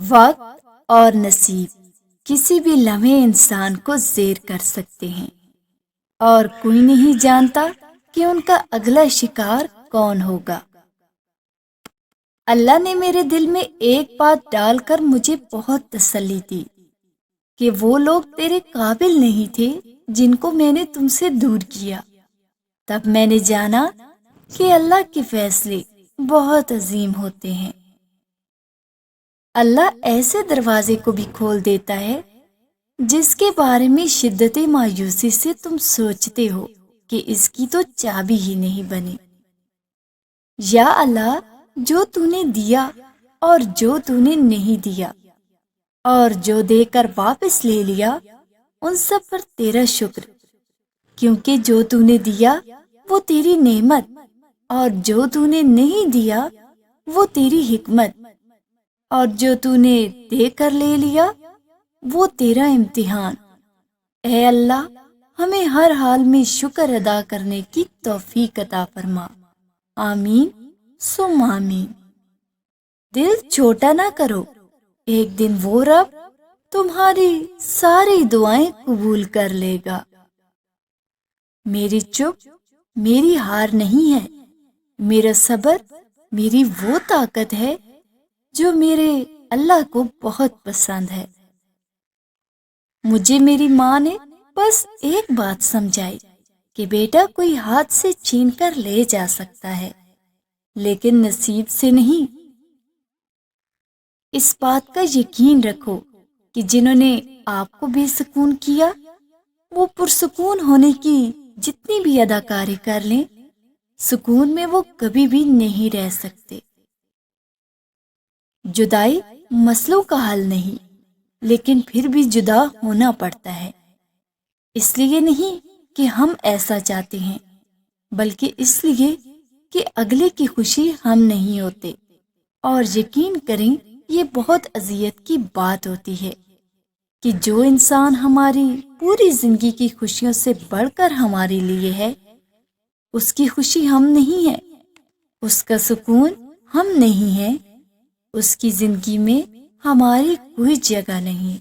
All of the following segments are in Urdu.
وقت اور نصیب کسی بھی لمحے انسان کو زیر کر سکتے ہیں، اور کوئی نہیں جانتا کہ ان کا اگلا شکار کون ہوگا۔ اللہ نے میرے دل میں ایک بات ڈال کر مجھے بہت تسلی دی کہ وہ لوگ تیرے قابل نہیں تھے جن کو میں نے تم سے دور کیا۔ تب میں نے جانا کہ اللہ کے فیصلے بہت عظیم ہوتے ہیں۔ اللہ ایسے دروازے کو بھی کھول دیتا ہے جس کے بارے میں شدت مایوسی سے تم سوچتے ہو کہ اس کی تو چابی ہی نہیں بنی۔ یا اللہ، جو تو نے دیا اور جو تو نے نہیں دیا اور جو دے کر واپس لے لیا، ان سب پر تیرا شکر، کیونکہ جو تو نے دیا وہ تیری نعمت اور جو تو نے نہیں دیا وہ تیری حکمت، اور جو تو نے دے کر لے لیا وہ تیرا امتحان۔ اے اللہ، ہمیں ہر حال میں شکر ادا کرنے کی توفیق عطا فرما۔ آمین ثم آمین۔ دل چھوٹا نہ کرو، ایک دن وہ رب تمہاری ساری دعائیں قبول کر لے گا۔ میری چپ میری ہار نہیں ہے، میرا صبر میری وہ طاقت ہے جو میرے اللہ کو بہت پسند ہے۔ مجھے میری ماں نے بس ایک بات سمجھائی کہ بیٹا کوئی ہاتھ سے چھین کر لے جا سکتا ہے لیکن نصیب سے نہیں۔ اس بات کا یقین رکھو کہ جنہوں نے آپ کو بے سکون کیا وہ پرسکون ہونے کی جتنی بھی اداکاری کر لیں، سکون میں وہ کبھی بھی نہیں رہ سکتے۔ جدائی مسئلوں کا حل نہیں، لیکن پھر بھی جدا ہونا پڑتا ہے، اس لیے نہیں کہ ہم ایسا چاہتے ہیں بلکہ اس لیے کہ اگلے کی خوشی ہم نہیں ہوتے۔ اور یقین کریں یہ بہت اذیت کی بات ہوتی ہے کہ جو انسان ہماری پوری زندگی کی خوشیوں سے بڑھ کر ہمارے لیے ہے، اس کی خوشی ہم نہیں ہے، اس کا سکون ہم نہیں ہیں، اس کی زندگی میں ہماری کوئی جگہ نہیں۔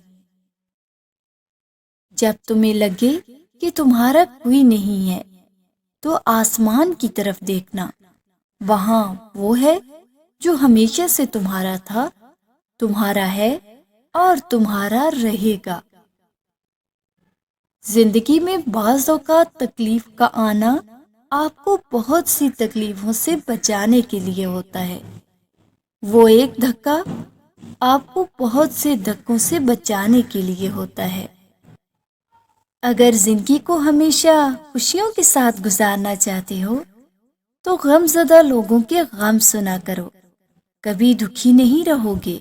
جب تمہیں لگے کہ تمہارا کوئی نہیں ہے تو آسمان کی طرف دیکھنا، وہاں وہ ہے جو ہمیشہ سے تمہارا تھا، تمہارا ہے اور تمہارا رہے گا۔ زندگی میں بعض اوقات تکلیف کا آنا آپ کو بہت سی تکلیفوں سے بچانے کے لیے ہوتا ہے۔ وہ ایک دھکا آپ کو بہت سے دھکوں سے بچانے کے لیے ہوتا ہے۔ اگر زندگی کو ہمیشہ خوشیوں کے ساتھ گزارنا چاہتے ہو تو غم زدہ لوگوں کے غم سنا کرو، کبھی دکھی نہیں رہو گے۔